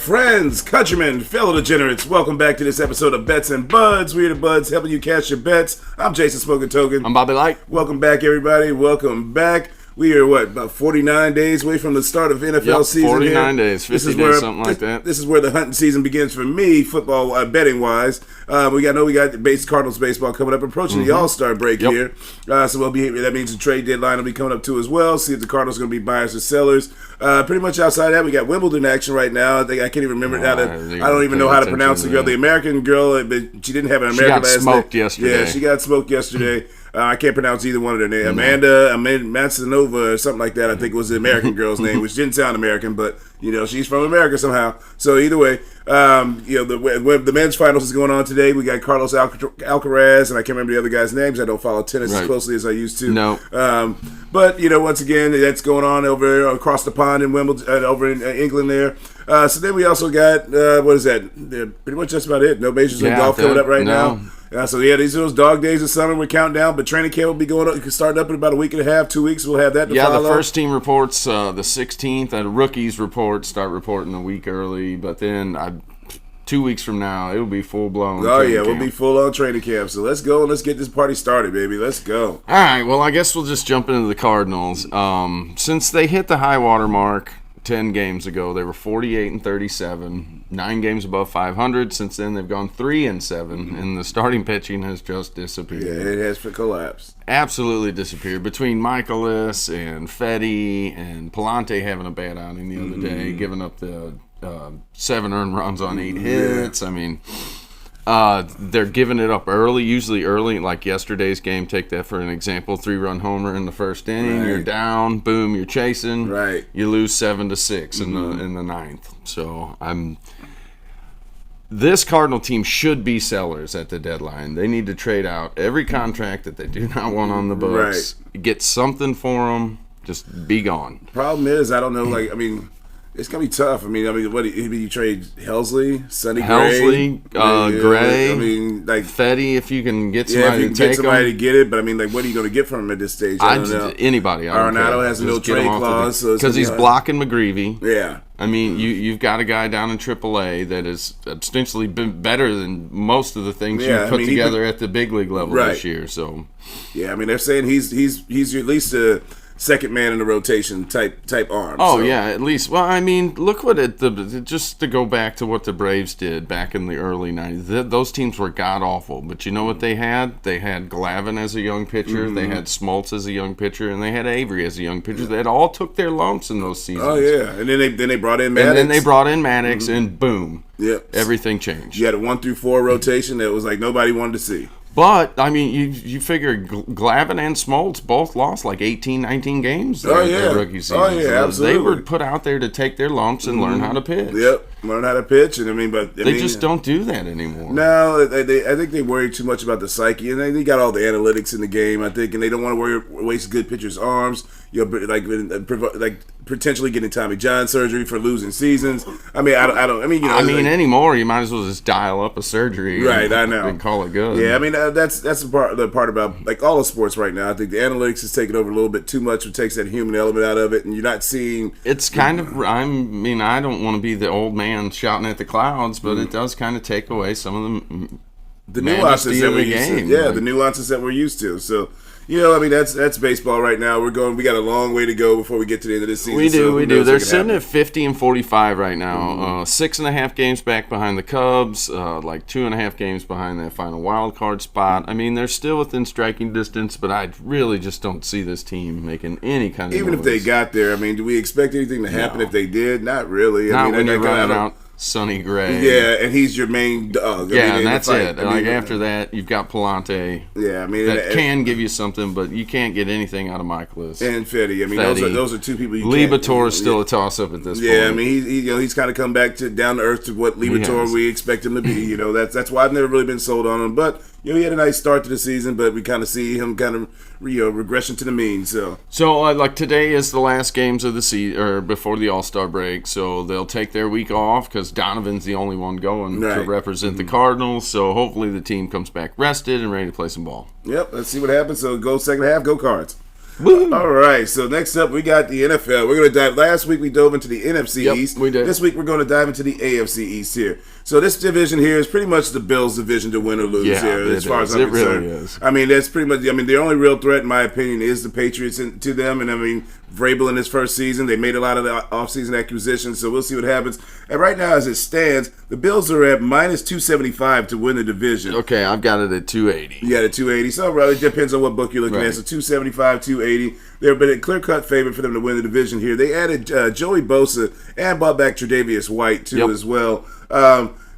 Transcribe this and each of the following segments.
Friends, countrymen, fellow degenerates, welcome back to this episode of Bets and Buds. We're the Buds helping you cash your bets. I'm Jason Smoking Token. I'm Bobby Light. Welcome back, everybody. Welcome back. We are, about 49 days away from the start of NFL season 49 here. days, 50 days, something like that. This is where the hunting season begins for me, football betting-wise. We got Cardinals baseball coming up, approaching the All-Star break here. So that means the trade deadline will be coming up too as well. See if the Cardinals are going to be buyers or sellers. Pretty much outside that, we got Wimbledon action right now. I can't even remember I don't even know how to pronounce the girl. The American girl, but she didn't have an American last name. She got smoked yesterday. Yeah, she got smoked yesterday. I can't pronounce either one of their names. Amanda Matsanova or something like that, I think was the American girl's name, which didn't sound American, but, she's from America somehow. So either way, the men's finals is going on today. We got Carlos Alcaraz, and I can't remember the other guys' names. I don't follow tennis as closely as I used to. No. But, once again, that's going on over across the pond in Wimbledon, over in England there. So then we also got, what is that? Pretty much that's about it. No majors in golf coming up right now. These are those dog days of summer. We're counting down, but training camp will be going up. Starting up in about a week and a half, 2 weeks. We'll have that to follow. The first team reports the 16th. The rookies start reporting a week early, but then 2 weeks from now, it will be full-blown we'll be full-on training camp. So let's go and let's get this party started, baby. Let's go. All right, well, I guess we'll just jump into the Cardinals. Since they hit the high water mark 10 games ago, they were 48-37, 9 games above 500. Since then, they've gone 3-7, and the starting pitching has just disappeared. Yeah, it has collapsed. Absolutely disappeared. Between Michaelis and Fetty and Palante having a bad outing the other day, giving up the 7 earned runs on 8 hits. I mean, they're giving it up early, usually early, like yesterday's game. Take that for an example. 3-run homer in the first inning. Right. You're down. Boom, you're chasing. Right. You lose 7-6 in the ninth. So this Cardinal team should be sellers at the deadline. They need to trade out every contract that they do not want on the books. Right. Get something for them. Just be gone. Problem is, I don't know. It's gonna be tough. What you trade Helsley, Sonny Gray, Gray. Fetty, if you can get somebody to take to get it. But what are you gonna get from him at this stage? I don't know. Anybody. Arenado has no trade clause because he's blocking McGreevy. Yeah. You've got a guy down in AAA that has ostensibly been better than most of the things you put together at the big league level this year. So, they're saying he's at least a second man in the rotation type arm. At least. Well, look what just to go back to what the Braves did back in the early 90s. Those teams were god-awful, but you know what they had? They had Glavine as a young pitcher, they had Smoltz as a young pitcher, and they had Avery as a young pitcher. They all took their lumps in those seasons. Oh, yeah. And then they brought in Maddox. And boom. Yep. Everything changed. You had a 1-4 rotation that was like nobody wanted to see. But, you figure Glavine and Smoltz both lost 18, 19 games their rookie season. Oh, yeah, so absolutely. They were put out there to take their lumps and learn how to pitch. Yep, learn how to pitch. And they just don't do that anymore. No, I think they worry too much about the psyche. And they got all the analytics in the game, I think, and they don't want to waste good pitchers' arms. Potentially getting Tommy John surgery for losing seasons. Anymore, you might as well just dial up a surgery. Right, I know. And call it good. Yeah, that's the part about all the sports right now. I think the analytics is taking over a little bit too much. It takes that human element out of it, and you're not seeing. It's kind of. I don't want to be the old man shouting at the clouds, but it does kind of take away some of the nuances that we're used to. Yeah, the nuances that we're used to. So. That's baseball right now. We got a long way to go before we get to the end of this season. We do. They're sitting at 50-45 right now. 6.5 games back behind the Cubs. 2.5 games behind that final wild card spot. They're still within striking distance, but I really just don't see this team making any kind of Even noise. If they got there, do we expect anything to happen if they did? Not really. Not when you're running out Sonny Gray. Yeah, and he's your main dog. And that's it. After that, you've got Palante. Yeah, that can give you something, but you can't get anything out of Michaelis. And Fetty. those are two people you Libator is still a toss-up at this point. Yeah, he's kind of come back to down to earth to what Libator we expect him to be. That's why I've never really been sold on him. But he had a nice start to the season, but we kind of see him regression to the mean. So today is the last games of the season or before the All-Star break, so they'll take their week off because Donovan's the only one going to represent the Cardinals. So hopefully the team comes back rested and ready to play some ball. Yep, let's see what happens. So go second half, go Cards. Woo! All right, so next up we got the NFL. We're going to dive. Last week we dove into the NFC East. We did. This week we're going to dive into the AFC East here. So this division here is pretty much the Bills' division to win or lose here, as far as I'm concerned. Really is. I mean, that's pretty much. I mean, the only real threat, in my opinion, is the Patriots to them. And I mean, Vrabel in his first season, they made a lot of the offseason acquisitions. So we'll see what happens. And right now, as it stands, the Bills are at minus 275 to win the division. Okay, I've got it at 280. Yeah, the 280. So it depends on what book you're looking at. So 275, 280. They're been a clear-cut favorite for them to win the division here. They added Joey Bosa and brought back Tre'Davious White, too, as well.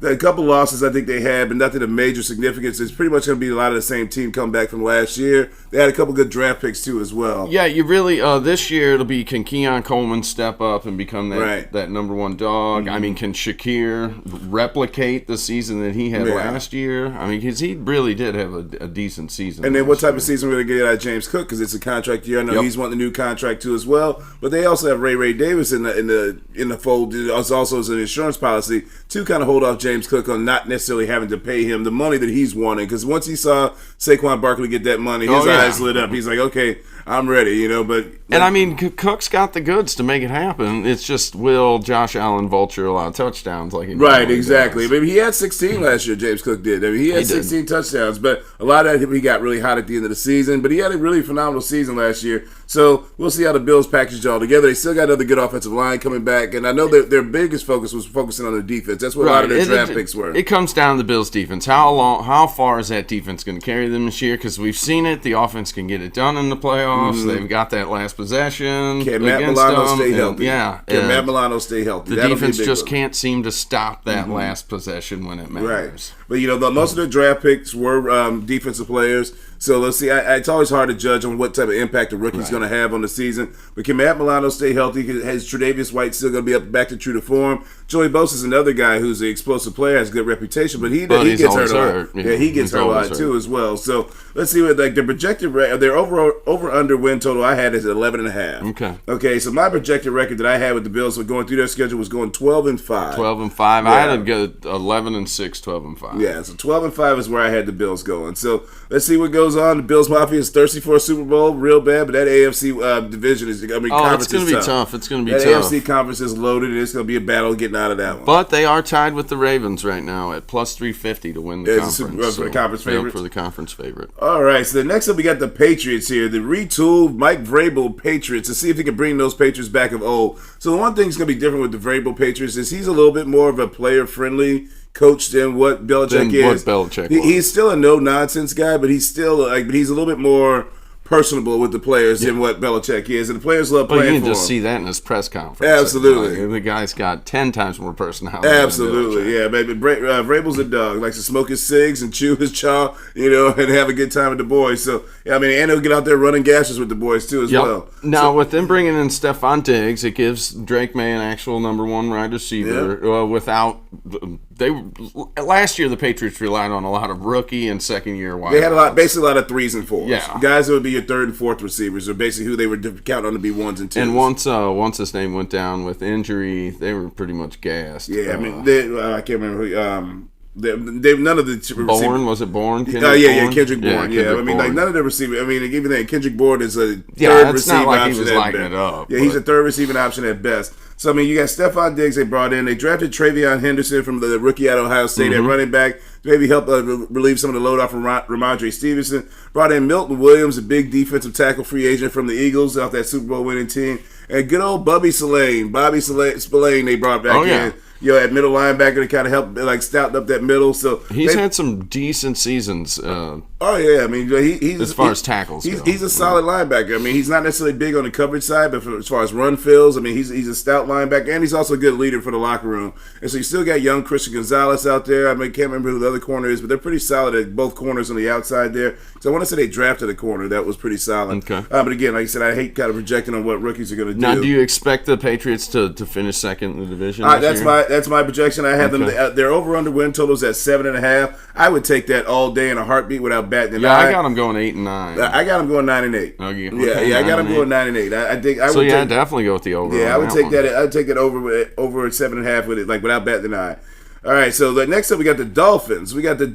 A couple losses I think they had, but nothing of major significance. It's pretty much going to be a lot of the same team come back from last year. They had a couple good draft picks, too, as well. Yeah, you really this year it'll be, can Keon Coleman step up and become that number one dog? I mean, can Shakir replicate the season that he had last year? I mean, because he really did have a decent season. And then what type of season we're going to get out of James Cook, because it's a contract year. I know he's wanting a new contract, too, as well. But they also have Ray Davis in the fold, also as an insurance policy, to kind of hold off James Cook on not necessarily having to pay him the money that he's wanting. Because once he saw Saquon Barkley get that money, his eyes lit up. He's like, okay, I'm ready, But and I mean, Cook's got the goods to make it happen. It's just, will Josh Allen vulture a lot of touchdowns like he exactly. does? Maybe he had 16 last year. James Cook did. I mean, he had 16 touchdowns, but a lot of that he got really hot at the end of the season. But he had a really phenomenal season last year. So we'll see how the Bills package it all together. They still got another good offensive line coming back, and I know their biggest focus was focusing on the defense. That's what a lot of their draft picks were. It comes down to the Bills' defense. How far is that defense going to carry them this year? Because we've seen it. The offense can get it done in the playoffs. They've got that last possession. Can Matt Milano stay healthy? Can Matt Milano stay healthy? The defense just can't seem to stop that last possession when it matters. Right. But, most of their draft picks were defensive players. So let's see. It's always hard to judge on what type of impact a rookie's going to have on the season. But can Matt Milano stay healthy? Has Tre'Davious White still going to be back to true to form? Joey Bosa is another guy who's an explosive player, has a good reputation, but he gets hurt a lot. Yeah, he gets hurt a lot too as well. So let's see what their projected their over under win total I had is 11.5. Okay. So my projected record that I had with the Bills going through their schedule was going 12-5. 12-5. Yeah. I had to go 11-6, 12-5. Yeah. So 12-5 is where I had the Bills going. So let's see what goes on. The Bills Mafia is thirsty for a Super Bowl real bad, but that AFC division is. It's going to be tough. It's going to be tough. That AFC conference is loaded, and it's going to be a battle getting out of that one. But they are tied with the Ravens right now at plus 350 to win the conference. For the conference favorite. For the conference favorite. All right. So the next up, we got the Patriots here, the retooled Mike Vrabel Patriots, to see if they can bring those Patriots back of old. So the one thing that's going to be different with the Vrabel Patriots is he's a little bit more of a player-friendly coach than what Belichick is. He's still a no-nonsense guy, but he's still he's a little bit more personable with the players than what Belichick is, and the players love playing for him. You can just see that in his press conference. Absolutely. The guy's got 10 times more personality. Absolutely, yeah, baby. Vrabel's a dog. Likes to smoke his cigs and chew his chaw, and have a good time with the boys. So, and he'll get out there running gashes with the boys, too, as well. Now, with them bringing in Stephon Diggs, it gives Drake May an actual number one wide receiver without... Last year the Patriots relied on a lot of rookie and second year wide. They had basically a lot of 3s and 4s. Yeah, guys that would be your 3rd and 4th receivers are basically who they were counting on to be 1s and 2s. And once his name went down with injury, they were pretty much gassed. Yeah, I can't remember who. None of the Bourne, was it Bourne? Kendrick Bourne. Yeah, none of the receivers. even then, Kendrick Bourne is a third receiving option at best. He's a third receiving option at best. So, you got Stephon Diggs they brought in. They drafted Travion Henderson from the rookie at Ohio State at running back to maybe help relieve some of the load off from Ramondre Stevenson. Brought in Milton Williams, a big defensive tackle free agent from the Eagles off that Super Bowl winning team. And good old Bobby Spillane they brought back in. At middle linebacker to kind of help, stout up that middle. So he's had some decent seasons. He's as far as tackles go. He's a solid linebacker. He's not necessarily big on the coverage side, but as far as run fills, he's a stout linebacker, and he's also a good leader for the locker room. And so you still got young Christian Gonzalez out there. I can't remember who the other corner is, but they're pretty solid at both corners on the outside there. So I want to say they drafted a corner that was pretty solid. Okay. But again, like I said, I hate kind of projecting on what rookies are going to do. Now, do you expect the Patriots to finish second in the division? That's my projection. I have them. Their over/under win totals at 7.5. I would take that all day in a heartbeat without batting an eye. I got them going 8-9. I got them going 9-8. Okay. I got them going 9-8. I think I would. So I'd definitely go with the over. Yeah, I would take that. I'd take it over 7.5 with it, without batting an eye. All right, so next up we got the Dolphins. So the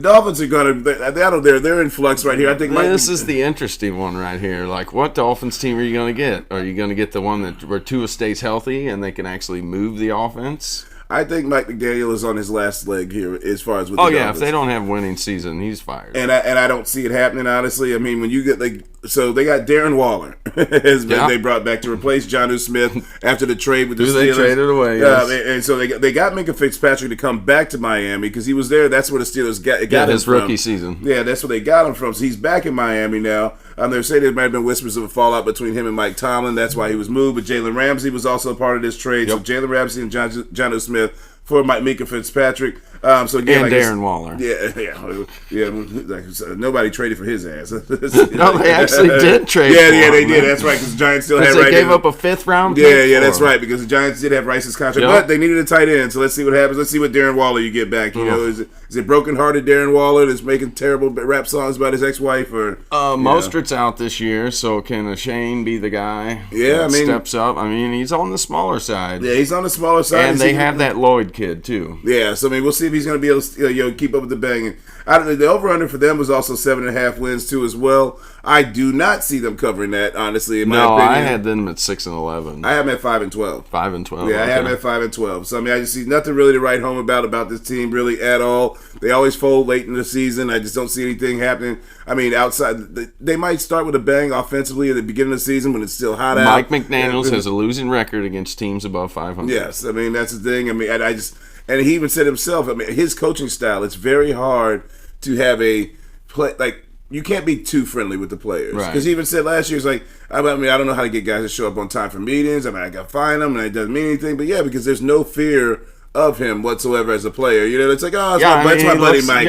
Dolphins are going to they're in flux right here. I think this is the interesting one right here. Like, what Dolphins team are you going to get? Are you going to get the one where Tua stays healthy and they can actually move the offense? I think Mike McDaniel is on his last leg here as far as with the Dolphins. If they don't have a winning season, he's fired. And I don't see it happening, honestly. I mean, when you get so they got Darren Waller they brought back to replace Jonnu Smith after the trade with the Steelers. They traded away. Yes. And so they got Minka Fitzpatrick to come back to Miami because he was there. That's where the Steelers got him his from. Rookie season. Yeah, that's where they got him from. So he's back in Miami now. They're saying there might have been whispers of a fallout between him and Mike Tomlin. That's why he was moved. But Jalen Ramsey was also a part of this trade. Yep. So Jalen Ramsey and Jonnu Smith for Minka Fitzpatrick. So again, and Darren Waller. Yeah. Nobody traded for his ass. No, they actually did trade. Yeah, they did. That's right, because the Giants still had. They gave up a 5th round. Yeah, that's right, because the Giants did have Rice's contract, but they needed a tight end. So let's see what happens. Let's see what Darren Waller you get back. You know, is it broken-hearted Darren Waller that's making terrible rap songs about his ex-wife, or Mostert's out this year, so can Shane be the guy? Yeah, I mean, steps up. I mean, he's on the smaller side. Yeah, he's on the smaller side, and they have that Lloyd kid too. Yeah, so I mean, we'll see if he's going to be able to keep up with the banging. The over/under for them was also 7.5 wins too as well. I do not see them covering that, honestly. In my opinion, I had them at 6-11. I have them at 5-12. 5-12. Yeah, okay. I have them at 5-12. So I mean, I just see nothing really to write home about this team really at all. They always fold late in the season. I just don't see anything happening. I mean, outside they might start with a bang offensively at the beginning of the season when it's still hot out. Mike McDaniels has a losing record against teams above 500. Yes, I mean that's the thing. I mean, and he even said himself. I mean, his coaching style. It's very hard to have a play like. You can't be too friendly with the players. Because he even said last year, it's like, I mean, I don't know how to get guys to show up on time for meetings. I mean, I got to find them, and it doesn't mean anything. But, yeah, because there's no fear of him whatsoever as a player. You know, it's like, it's my buddy Mike.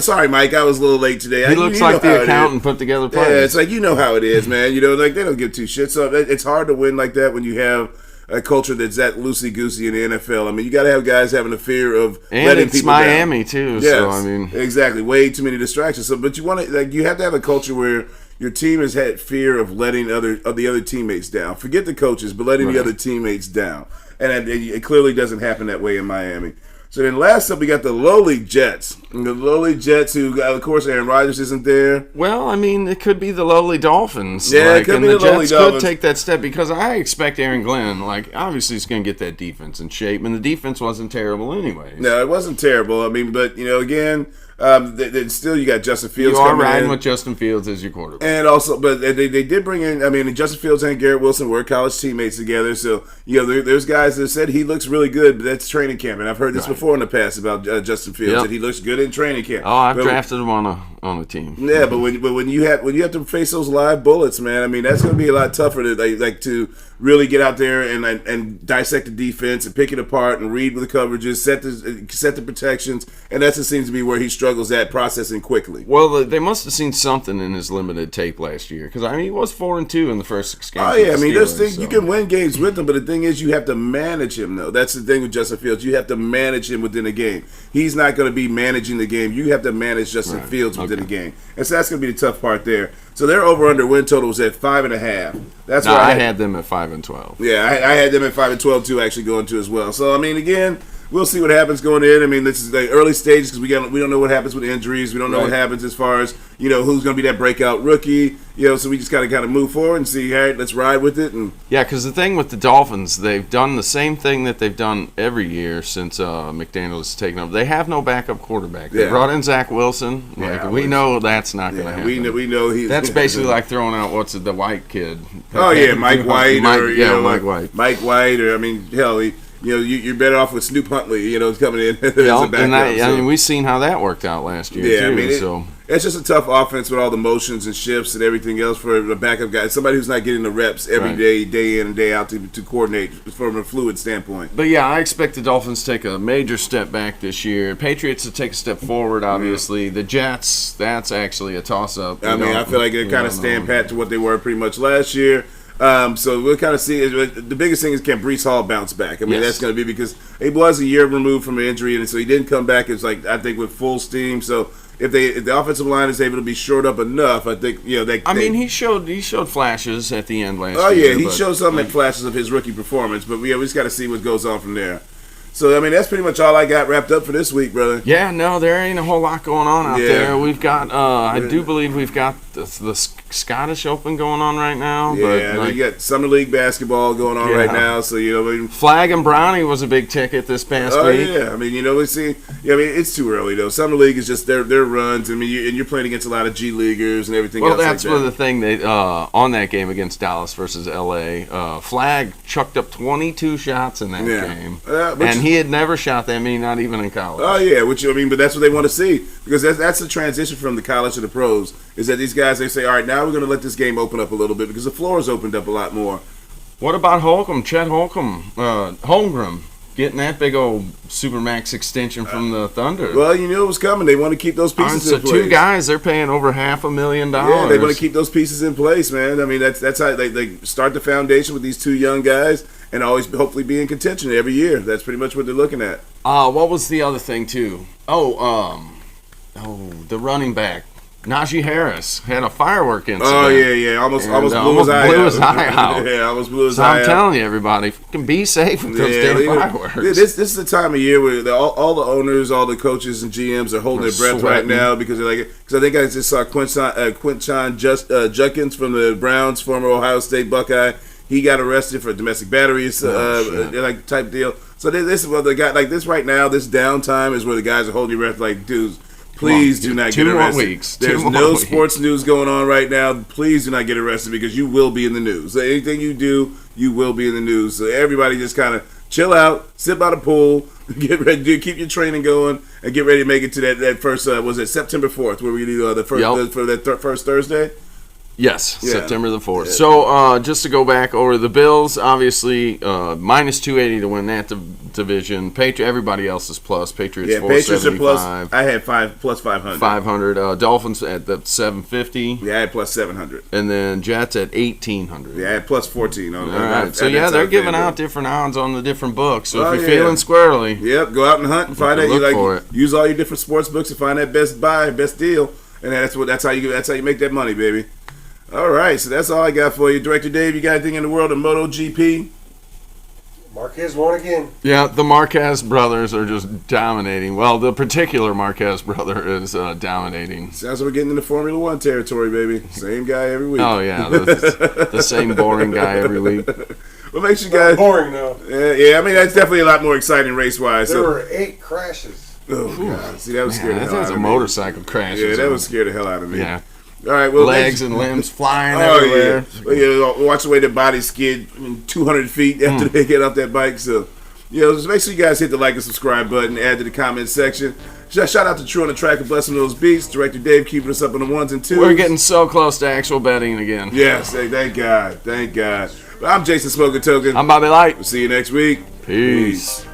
Sorry, Mike, I was a little late today. He looks like the accountant put together players. Yeah, it's like, you know how it is, man. You know, like, they don't give two shits. So it's hard to win like that when you have a culture that's that loosey-goosey in the NFL. I mean, you got to have guys having a fear of letting people down. And it's Miami, too. Yes, so, I mean, exactly. Way too many distractions. So, but you want to, you have to have a culture where your team has had fear of letting the other teammates down. Forget the coaches, but letting the other teammates down. And it clearly doesn't happen that way in Miami. So then last up, we got the lowly Jets. And the lowly Jets who, of course, Aaron Rodgers isn't there. Well, I mean, it could be the lowly Dolphins. Yeah, it could be the lowly Jets Dolphins. could take that step because I expect Aaron Glenn, obviously he's going to get that defense in shape. And the defense wasn't terrible anyways. No, it wasn't terrible. I mean, but, again, still you got Justin Fields coming in. You are riding with Justin Fields as your quarterback. And also, but they did bring in, I mean, Justin Fields and Garrett Wilson were college teammates together. So, there's guys that said he looks really good, but that's training camp. And I've heard this before in the past about Justin Fields, that he looks good in training camp. Oh, I've drafted him on a team. Yeah, but when you have to face those live bullets, man, I mean, that's going to be a lot tougher to really get out there and dissect the defense and pick it apart and read with the coverages, set the protections, and that just seems to be where he struggles at processing quickly. Well, they must have seen something in his limited tape last year because I mean he was 4-2 in the first 6 games. Oh yeah, I mean there's things you can win games with him, but the thing is you have to manage him though. That's the thing with Justin Fields. You have to manage him within a game. He's not going to be managing the game. You have to manage Justin Fields within the game, and so that's going to be the tough part there. So their over/under win total was at 5.5. That's why I had them at 5-12. Yeah, I had them at 5-12 too, actually going to as well. So I mean, again, we'll see what happens going in. I mean, this is the early stages because we don't know what happens with injuries. We don't know what happens as far as who's going to be that breakout rookie. So we just got to kind of move forward and see. All right, let's ride with it. And yeah, because the thing with the Dolphins, they've done the same thing that they've done every year since McDaniels has taken over. They have no backup quarterback. They brought in Zach Wilson. We know that's not going to happen. We know he's. That's basically like throwing out the white kid. Oh yeah, Mike White. Mike White. Mike White, or I mean, hell. You're better off with Snoop Huntley, coming in as a backup. I mean, we've seen how that worked out last year, too. I mean, it's just a tough offense with all the motions and shifts and everything else for a backup guy. Somebody who's not getting the reps every day in and day out to coordinate from a fluid standpoint. But, yeah, I expect the Dolphins to take a major step back this year. Patriots to take a step forward, obviously. The Jets, that's actually a toss-up. I mean, I feel like they're kind of stand pat to what they were pretty much last year. So we'll kind of see. The biggest thing is, can Breece Hall bounce back? I mean, that's going to be because he was a year removed from an injury, and so he didn't come back. It's like I think with full steam. So if the offensive line is able to be shored up enough, I think he showed flashes at the end last year. Oh yeah, he showed some flashes of his rookie performance, but we just got to see what goes on from there. So, I mean, that's pretty much all I got wrapped up for this week, brother. Yeah, no, there ain't a whole lot going on out there. We've got, I do believe we've got the Scottish Open going on right now. Yeah, but, you got Summer League basketball going on right now. So, I mean, Flag and Brownie was a big ticket this past week. Oh, yeah. I mean, we see. Yeah, I mean, it's too early, though. Summer League is just their runs. I mean, and you're playing against a lot of G Leaguers and everything else. Well, that's like that. the thing. They, on that game against Dallas versus LA, Flag chucked up 22 shots in that game. And he had never shot that many, not even in college. Oh, yeah. But that's what they want to see. Because that's the transition from the college to the pros. Is that these guys, they say, all right, now we're going to let this game open up a little bit because the floor has opened up a lot more. What about Holcomb? Chet Holcomb, Holmgren, getting that big old Supermax extension from the Thunder. Well, you knew it was coming. They want to keep those pieces in place. So two guys, they're paying over $500,000. Yeah, they want to keep those pieces in place, man. I mean, that's how they start the foundation with these two young guys and always hopefully be in contention every year. That's pretty much what they're looking at. What was the other thing, too? The running back. Najee Harris had a firework incident. Oh, yeah. Almost blew his eye out. Yeah, almost blew his eye out. I'm telling you, everybody, can be safe with those damn fireworks. This is the time of year where all the owners, all the coaches and GMs are holding their breath right now because they're like, because I think I just saw Quinton Judkins from the Browns, former Ohio State Buckeye. He got arrested for domestic batteries, like type deal. So this is what the guy like this right now. This downtime is where the guys are holding their breath, like, dudes. Please do not get arrested. There's no sports news going on right now. Please do not get arrested because you will be in the news. So anything you do, you will be in the news. So everybody just kind of chill out, sit by the pool, get ready to keep your training going, and get ready to make it to that first, was it September 4th, where we do the first, for that first Thursday? Yes, September the 4th. Yeah. So just to go back over the Bills, obviously minus 280 to win that division. Everybody else is plus. Patriots 475. Patriots are plus. I had plus 500. 500. Dolphins at the 750. Yeah, I had plus 700. And then Jets at 1800. Yeah, I had plus 14. All right. So they're giving out different odds on the different books. So if you're feeling squirrely, go out and hunt and find out. Use all your different sports books and find that best buy, best deal, and that's how you make that money, baby. All right, so that's all I got for you. Director Dave, you got anything in the world of MotoGP? Marquez won again. Yeah, the Marquez brothers are just dominating. Well, the particular Marquez brother is dominating. Sounds like we're getting into Formula One territory, baby. Same guy every week. Oh, yeah, the same boring guy every week. What makes you guys... boring, though. Yeah, I mean, that's definitely a lot more exciting race-wise. There were 8 crashes. Oh, God. See, that was scared the hell out of me. That's a motorcycle crash. Yeah, that was scared the hell out of me. Yeah. All right, well, legs and limbs flying everywhere. Yeah. Watch the way their bodies skid 200 feet after they get off that bike. So, just make sure you guys hit the like and subscribe button, add to the comment section. Shout out to True on the Track and Blessing Those Beats. Director Dave keeping us up on the 1s and 2s. We're getting so close to actual betting again. Yes, thank God. Thank God. But I'm Jason Smoking Token. I'm Bobby Light. We'll see you next week. Peace.